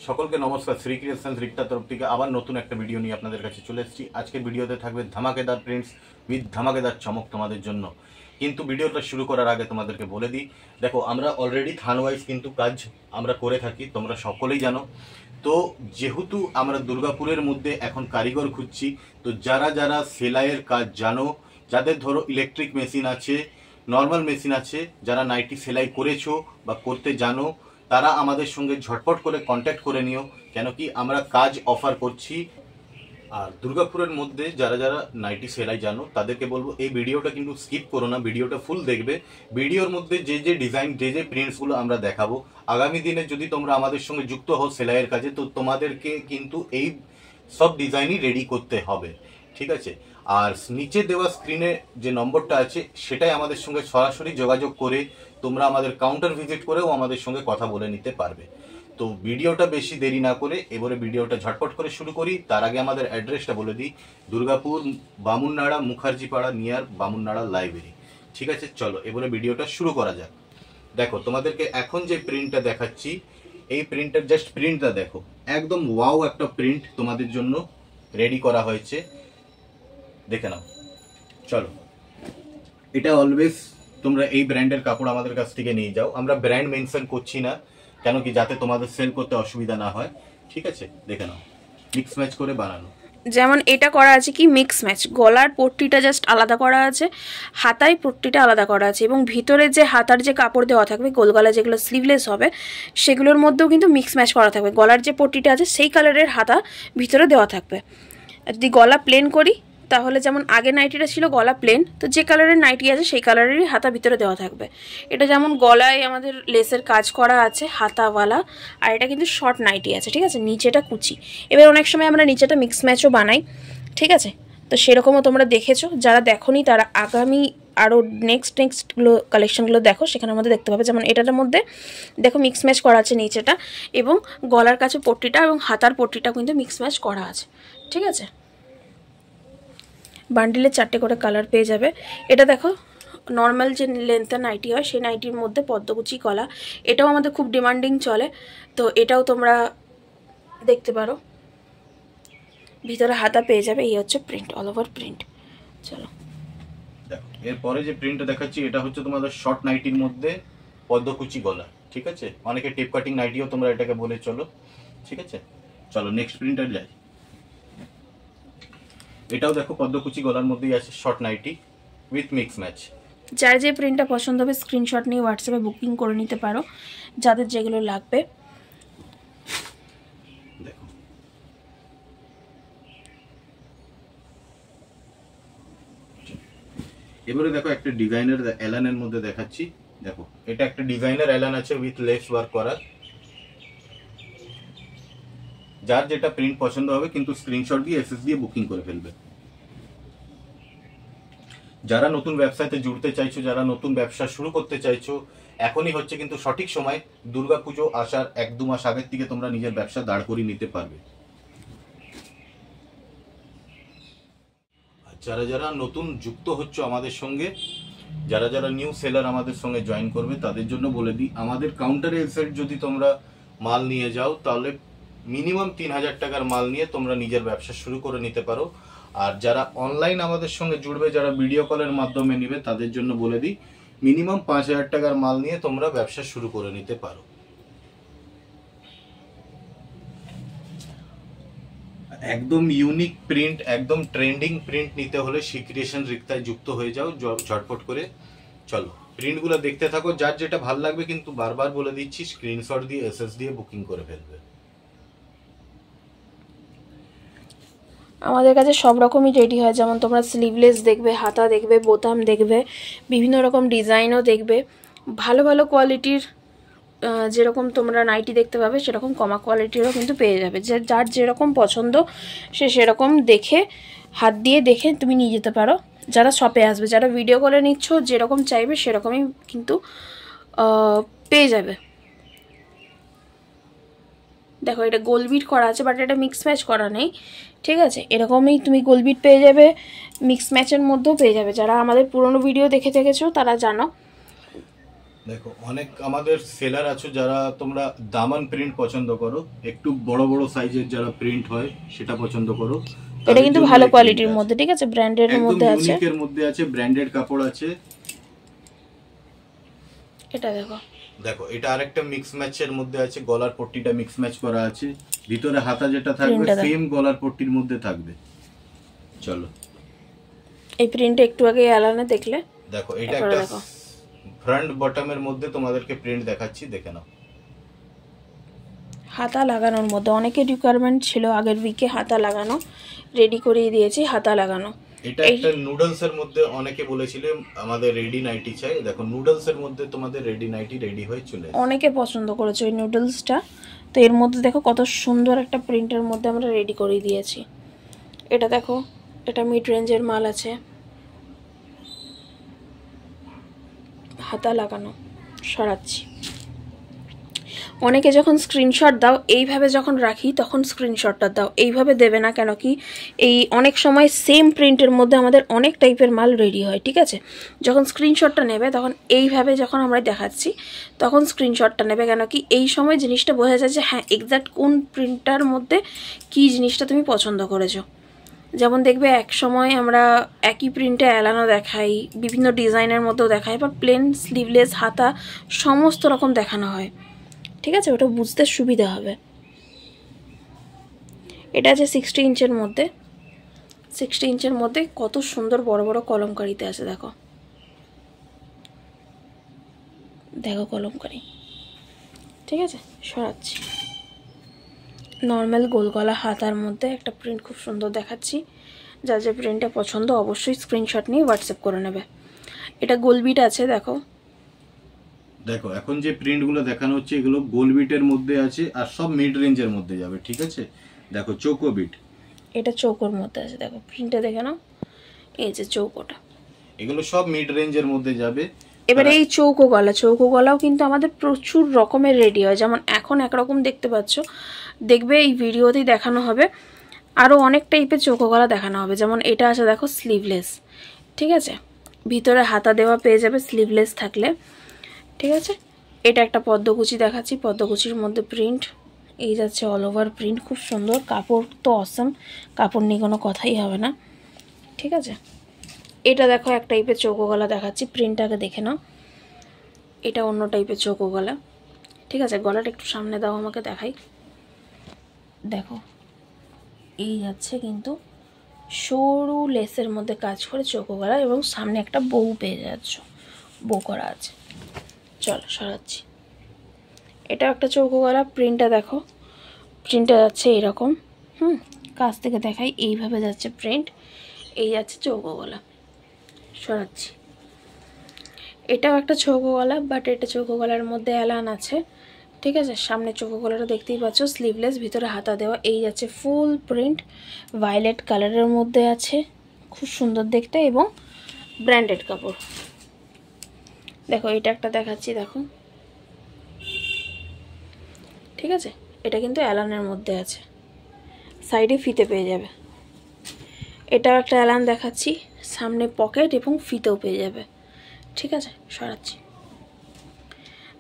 সকলকে নমস্কার। শ্রী ক্রিয়েশনস রিক্তা তরফ থেকে আবার নতুন একটা ভিডিও নিয়ে আপনাদের কাছে চলে এসেছি। আজকের ভিডিওতে থাকবে ধামাকেদার প্রিন্টস উইথ ধামাকেদার চমক তোমাদের জন্য। কিন্তু ভিডিওটা শুরু করার আগে তোমাদেরকে বলে দিই, দেখো আমরা অলরেডি থান ওয়াইজ কিন্তু কাজ আমরা করে থাকি, তোমরা সকলেই জানো। তো যেহেতু আমরা দুর্গাপুরের মধ্যে এখন কারিগর খুঁজছি, তো যারা যারা সেলাইয়ের কাজ জানো, যাদের ধরো ইলেকট্রিক মেশিন আছে, নর্মাল মেশিন আছে, যারা নাইটি সেলাই করেছো বা করতে জানো, তারা আমাদের সঙ্গে ঝটপট করে কন্ট্যাক্ট করে নিও, কেন কি আমরা কাজ অফার করছি। আর দুর্গাপুরের মধ্যে যারা যারা নাইটি সেলাই জানো তাদেরকে বলবো এই ভিডিওটা কিন্তু স্কিপ করো না, ভিডিওটা ফুল দেখবে। ভিডিওর মধ্যে যে যে ডিজাইন, যে যে প্রিন্টসগুলো আমরা দেখাবো, আগামী দিনে যদি তোমরা আমাদের সঙ্গে যুক্ত হও সেলাইয়ের কাজে, তো তোমাদেরকে কিন্তু এই সব ডিজাইনই রেডি করতে হবে, ঠিক আছে? আর নিচে দেওয়া স্ক্রিনে যে নম্বরটা আছে সেটাই আমাদের সঙ্গে সরাসরি যোগাযোগ করে তোমরা আমাদের কাউন্টার ভিজিট করেও আমাদের সঙ্গে কথা বলে নিতে পারবে। তো ভিডিওটা বেশি দেরি না করে এবারে ভিডিওটা ঝটপট করে শুরু করি। তার আগে আমাদের অ্যাড্রেসটা বলে দিই, দুর্গাপুর বামুননাড়া মুখার্জিপাড়া নিয়ার বামুননাড়া লাইব্রেরি, ঠিক আছে? চলো এবারে ভিডিওটা শুরু করা যাক। দেখো তোমাদেরকে এখন যে প্রিন্টটা দেখাচ্ছি, এই প্রিন্টের জাস্ট প্রিন্টটা দেখো, একদম ওয়াও একটা প্রিন্ট তোমাদের জন্য রেডি করা হয়েছে, দেখে নাও। চলো, এটা অলওয়েজ তোমরা এই ব্র্যান্ডের কাপড় আমাদের কাছ থেকে নিয়ে যাও। আমরা ব্র্যান্ড মেনশন করছি না, কেন কি যাতে তোমাদের সেল করতে অসুবিধা না হয়, ঠিক আছে? দেখে নাও, মিক্স ম্যাচ করে বানানো। যেমন এটা করা আছে কি মিক্স ম্যাচ, গলার পট্টিটা জাস্ট আলাদা করা আছে, হাতায় পট্টিটা আলাদা করা আছে, এবং ভিতরে যে হাতার যে কাপড় দেওয়া থাকবে গোল গলা যেগুলো স্লিভলেস হবে সেগুলোর মধ্যেও কিন্তু মিক্স ম্যাচ করা থাকবে। গলার যে পট্টিটা আছে সেই কালারের হাতা ভিতরে দেওয়া থাকবে। আর যদি গলা প্লেন করি তাহলে যেমন আগে নাইটিটা ছিল গলা প্লেন, তো যে কালারের নাইটি আছে সেই কালারেরই হাতা ভিতরে দেওয়া থাকবে। এটা যেমন গলায় আমাদের লেসের কাজ করা আছে হাতাওয়ালা, আর এটা কিন্তু শর্ট নাইটি আছে, ঠিক আছে? নিচেটা কুচি। এবার অনেক সময় আমরা নিচেটা মিক্স ম্যাচও বানাই, ঠিক আছে? তো সেরকমও তোমরা দেখেছো, যারা দেখোনি তারা আগামী আরও নেক্সটগুলো কালেকশনগুলো দেখো, সেখানে আমাদের দেখতে পাবে। যেমন এটার মধ্যে দেখো মিক্স ম্যাচ করা আছে নিচেটা, এবং গলার কাছে পট্টিটা এবং হাতার পট্টিটা কিন্তু মিক্স ম্যাচ করা আছে, ঠিক আছে? বান্ডিলে 4টে করে কালার পেয়ে যাবে। এটা দেখো নর্মাল যে লেন্থের নাইটি হয় সেই নাইটির মধ্যে পদ্মকুচি গলা, এটাও আমাদের খুব ডিমান্ডিং চলে, তো এটাও তোমরা দেখতে পারো। ভিতরে হাতা পেয়ে যাবে, এই হচ্ছে প্রিন্ট, অল ওভার প্রিন্ট। চলো দেখো এরপরে যে প্রিন্টটা দেখাচ্ছি এটা হচ্ছে তোমাদের শর্ট নাইটির মধ্যে পদ্মকুচি গলা, ঠিক আছে? অনেকে টেপ কাটিং নাইটিও তোমরা এটাকে বলে চলো, ঠিক আছে? চলো নেক্সট প্রিন্টার যাই। এটাও দেখো পদ্মকুচি গলার মধ্যেই আছে, short nightie with mix match. যার যে প্রিন্টটা পছন্দ হবে স্ক্রিনশট নিয়ে হোয়াটসঅ্যাপে বুকিং করে নিতে পারো, যাদের যেগুলো লাগবে। দেখো এবারে দেখো একটা ডিজাইনার এলানের মধ্যে দেখাচ্ছি। দেখো এটা একটা ডিজাইনার এলান আছে উইথ লেস ওয়ার্ক করা। যার যেটা প্রিন্ট পছন্দ হবে কিন্তু স্ক্রিনশট দিয়ে এসএস দিয়ে বুকিং করে ফেলবে। যারা নতুন ব্যবসাতে জুড়তে চাইছো, যারা নতুন ব্যবসা শুরু করতে চাইছো, এখনই হচ্ছে কিন্তু সঠিক সময়। দুর্গাপুজো আসার 1-2 মাস আগের থেকে তোমরা নিজের ব্যবসা দাঁড় করিয়ে নিতে পারবে। যারা যারা নতুন যুক্ত হচ্ছে আমাদের সঙ্গে, যারা যারা নিউ সেলার আমাদের সঙ্গে জয়েন করবে, তাদের জন্য বলে দিই, আমাদের কাউন্টারে এসে যদি তোমরা মাল নিয়ে যাও তাহলে মিনিমাম 3000 টাকার মাল নিয়ে তোমরা নিজের ব্যবসা শুরু করে নিতে পারো। আর যারা অনলাইন আমাদের সঙ্গে জুড়বে, যারা ভিডিও কলের মাধ্যমে নেবে, তাদের জন্য বলে দিই মিনিমাম 5000 টাকার মাল নিয়ে তোমরা ব্যবসা শুরু করে নিতে পারো। একদম ইউনিক প্রিন্ট, একদম ট্রেন্ডিং প্রিন্ট নিতে হলে শ্রী ক্রিয়েশন রিক্তায় যুক্ত হয়ে যাও ঝটপট করে। চলো প্রিন্টগুলো দেখতে থাকো, যার যেটা ভালো লাগবে কিন্তু বারবার বলে দিচ্ছি স্ক্রিনশট দিয়ে এসএস দিয়ে বুকিং করে ফেলবে। আমাদের কাছে সব রকমই রেডি হয়, যেমন তোমরা স্লিভলেস দেখবে, হাতা দেখবে, বোতাম দেখবে, বিভিন্ন রকম ডিজাইনও দেখবে। ভালো ভালো কোয়ালিটির যেরকম তোমরা নাইটি দেখতে পাবে সেরকম কমা কোয়ালিটিরও কিন্তু পেয়ে যাবে। যার যেরকম পছন্দ সে সেরকম দেখে হাত দিয়ে দেখে তুমি নিয়ে যেতে পারো। যারা শপে আসবে, যারা ভিডিও কলে নিচ্ছ, যেরকম চাইবে সেরকমই কিন্তু পেয়ে যাবে। দেখো এটা গোলবিট করা আছে, বাট এটা মিক্স ম্যাচ করা নেই, ঠিক আছে? এরকমই তুমি গোলবিট পেয়ে যাবে, মিক্স ম্যাচের মধ্যেও পেয়ে যাবে। যারা আমাদের পুরনো ভিডিও দেখে থেকেছো তারা জানো। দেখো অনেক আমাদের সেলার আছো যারা তোমরা দামান প্রিন্ট পছন্দ করো, একটু বড় বড় সাইজের যারা প্রিন্ট হয় সেটা পছন্দ করো, এটা কিন্তু ভালো কোয়ালিটির মধ্যে, ঠিক আছে, ব্র্যান্ডের মধ্যে আছে, ইউনিকের মধ্যে আছে, ব্র্যান্ডেড কাপড় আছে। এটা দেখো, দেখো এটা আরেকটা মিক্স ম্যাচের মধ্যে আছে, গলার পট্টিটা মিক্স ম্যাচ করা আছে, ভিতরে হাতা যেটা থাকবে সেম গলার পট্টির মধ্যে থাকবে। চলো এই প্রিন্টটা একটু আগে আলানে দেখলে, দেখো এটা একটা ফ্রন্ট বটমের মধ্যে তোমাদেরকে প্রিন্ট দেখাচ্ছি, দেখে নাও। হাতা লাগানোর মধ্যে অনেকের রিকোয়ারমেন্ট ছিল, আগের উইকে হাতা লাগানো রেডি করিয়ে দিয়েছি, হাতা লাগানো। এটা একটা নুডলস এর মধ্যে অনেকে বলেছিল আমাদের রেডি নাইটি চাই, দেখো নুডলস এর মধ্যে তোমাদের রেডি নাইটি রেডি হয়ে চলে এসেছে, অনেকে পছন্দ করেছে ওই নুডলসটা। তো এর মধ্যে দেখো কত সুন্দর একটা প্রিন্টের মধ্যে আমরা রেডি করিয়ে দিয়েছি। এটা দেখো, এটা মিড রেঞ্জের মাল আছে, হাতা লাগানো, সরাচ্ছি। অনেকে যখন স্ক্রিনশট দাও এইভাবে যখন রাখি তখন স্ক্রিনশটটা দাও, এইভাবে দেবে না, কেন কি এই অনেক সময় সেম প্রিন্টের মধ্যে আমাদের অনেক টাইপের মাল রেডি হয়, ঠিক আছে। যখন স্ক্রিনশটটা নেবে তখন এইভাবে যখন আমরা দেখাচ্ছি তখন স্ক্রিনশটটা নেবে, কেন কি এই সময় জিনিসটা বোঝা যায় যে হ্যাঁ এক্স্যাক্ট কোন প্রিন্টটার মধ্যে কী জিনিসটা তুমি পছন্দ করেছো। যেমন দেখবে এক সময় আমরা একই প্রিন্টে এলানো দেখাই, বিভিন্ন ডিজাইনের মধ্যেও দেখাই, বা প্লেন স্লিভলেস হাতা সমস্ত রকম দেখানো হয়, ঠিক আছে, ওটা বুঝতে সুবিধা হবে। এটা আছে 60 ইঞ্চের মধ্যে, 60 ইঞ্চের মধ্যে কত সুন্দর বড় বড় কলমকারিতে আছে, দেখো দেখো কলমকারি, ঠিক আছে, সরাচ্ছি। নর্মাল গোল গলা হাতার মধ্যে একটা প্রিন্ট খুব সুন্দর দেখাচ্ছি, যা যে প্রিন্টটা পছন্দ অবশ্যই স্ক্রিনশট নিয়ে হোয়াটসঅ্যাপ করে নেবে। এটা গোলবিট আছে, দেখো দেখো এখন যে প্রিন্টগুলো দেখানো হচ্ছে এগুলো গোলবিটের মধ্যে আছে আর সব মিড রেঞ্জের মধ্যে যাবে, ঠিক আছে। দেখো চৌকো বিট, এটা চৌকোর মধ্যে আছে, দেখো প্রিন্টটা দেখে নাও, এই যে চৌকোটা, এগুলো সব মিড রেঞ্জের মধ্যে যাবে। এবারে এই চৌকো গলাও কিন্তু আমাদের প্রচুর রকমের রেডি হয়, যেমন এখন একরকম দেখতে পাচ্ছ, দেখবে এই ভিডিওতেই দেখানো হবে আরও অনেক টাইপের চৌকো গলা দেখানো হবে। যেমন এটা আছে দেখো স্লিভলেস, ঠিক আছে, ভিতরে হাতা দেওয়া পেয়ে যাবে স্লিভলেস থাকলে, ঠিক আছে। এটা একটা পদ্মকুচি দেখাচ্ছি, পদ্মকুচির মধ্যে প্রিন্ট, এই যাচ্ছে অল ওভার প্রিন্ট, খুব সুন্দর, কাপড় তো অসম, কাপড় নিয়ে কোনো কথাই হবে না, ঠিক আছে। এটা দেখো এক টাইপের চৌকো গলা দেখাচ্ছি, প্রিন্টটাকে দেখে নাও, এটা অন্য টাইপের চৌকো গলা, ঠিক আছে। গলাটা একটু সামনে দাও আমাকে দেখাই, দেখো এই যাচ্ছে কিন্তু সরু লেসের মধ্যে কাজ করে চৌকো গলা, এবং সামনে একটা বউ পেয়ে যাচ্ছ, বউ করা আছে। চলো সরাচ্ছি। এটা একটা চৌকো গলা, প্রিন্টটা দেখো, প্রিন্টটা যাচ্ছে এরকম, কাছ থেকে দেখাই, এইভাবে যাচ্ছে প্রিন্ট, এই যাচ্ছে চৌকো গলা, সরাচ্ছি। এটাও একটা চৌকো গলা, বাট এটা চৌকো গলার মধ্যে এলান আছে, ঠিক আছে। সামনে চৌকো গলাটা দেখতেই পাচ্ছ, স্লিভলেস, ভিতরে হাতা দেওয়া, এই যাচ্ছে ফুল প্রিন্ট, ভায়োলেট কালারের মধ্যে আছে, খুব সুন্দর দেখতে এবং ব্র্যান্ডেড কাপড়। দেখো এটা একটা দেখাচ্ছি, দেখো, ঠিক আছে, এটা কিন্তু অ্যালানের মধ্যে আছে, সাইডে ফিতে পেয়ে যাবে। এটাও একটা অ্যালান দেখাচ্ছি, সামনে পকেট এবং ফিতেও পেয়ে যাবে, ঠিক আছে, সরাচ্ছি।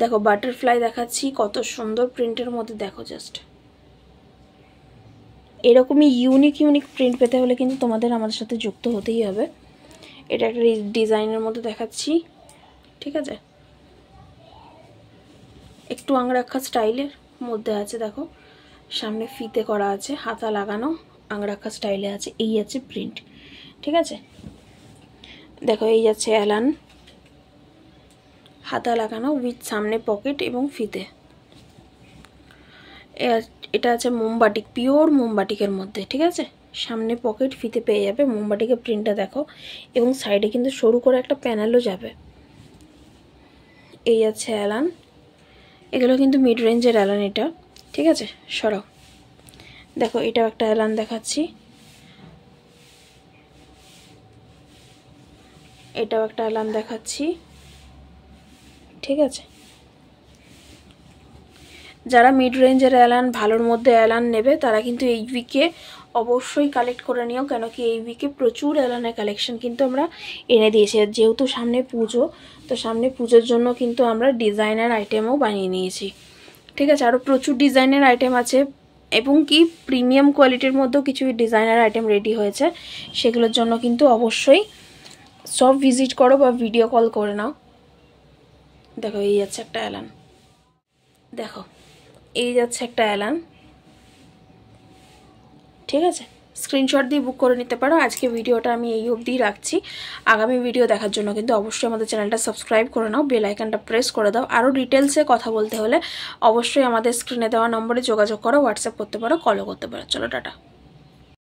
দেখো বাটারফ্লাই দেখাচ্ছি, কত সুন্দর প্রিন্টের মধ্যে, দেখো জাস্ট এরকমই ইউনিক প্রিন্ট পেতে হলে কিন্তু তোমাদের আমাদের সাথে যুক্ত হতেই হবে। এটা একটা ডিজাইনের মধ্যে দেখাচ্ছি, ঠিক আছে, একটু আংরাক্ষা স্টাইলের মধ্যে আছে, দেখো সামনে ফিতে করা আছে, হাতা লাগানো, আংরাক্ষা স্টাইলে আছে, এই আছে প্রিন্ট, ঠিক আছে। দেখো এই যাচ্ছে অ্যালান, হাতা লাগানো উইথ সামনে পকেট এবং ফিতে। এটা আছে মোমবাটিক, পিওর মোমবাটিকের মধ্যে, ঠিক আছে, সামনে পকেট ফিতে পেয়ে যাবে, মোমবাটিকের প্রিন্টটা দেখো, এবং সাইডে কিন্তু সরু করে একটা প্যানেলও যাবে। এই আছে অ্যালান, এগুলো কিন্তু মিড রেঞ্জের অ্যালান এটা, ঠিক আছে, সরাও। দেখো এটাও একটা অ্যালান দেখাচ্ছি, এটাও একটা অ্যালান দেখাচ্ছি, ঠিক আছে। যারা মিড রেঞ্জের অ্যালান ভালোর মধ্যে অ্যালান নেবে তারা কিন্তু এই উইকে অবশ্যই কালেক্ট করে নিও, কেন কি এই উইকে প্রচুর অ্যালানের কালেকশন কিন্তু আমরা এনে দিয়েছি। যেহেতু সামনে পুজো, তো সামনে পুজোর জন্য কিন্তু আমরা ডিজাইনার আইটেমও বানিয়ে নিয়েছি, ঠিক আছে। আরও প্রচুর ডিজাইনের আইটেম আছে এবং কি প্রিমিয়াম কোয়ালিটির মধ্যেও কিছু ডিজাইনার আইটেম রেডি হয়েছে, সেগুলোর জন্য কিন্তু অবশ্যই সব ভিজিট করো বা ভিডিও কল করে নাও। দেখো এই যাচ্ছে একটা অ্যালান, দেখো এই যাচ্ছে একটা অ্যালান, ঠিক আছে। স্ক্রিনশট দিয়ে বুক করে নিতে পারো। আজকে ভিডিওটা আমি এই অবধিই রাখছি। আগামী ভিডিও দেখার জন্য কিন্তু অবশ্যই আমাদের চ্যানেলটা সাবস্ক্রাইব করে নাও, বেল আইকনটা প্রেস করে দাও। আরও ডিটেলসে কথা বলতে হলে অবশ্যই আমাদের স্ক্রিনে দেওয়া নম্বরে যোগাযোগ করো, হোয়াটসঅ্যাপ করতে পারো, কলও করতে পারো। চলো টাটা।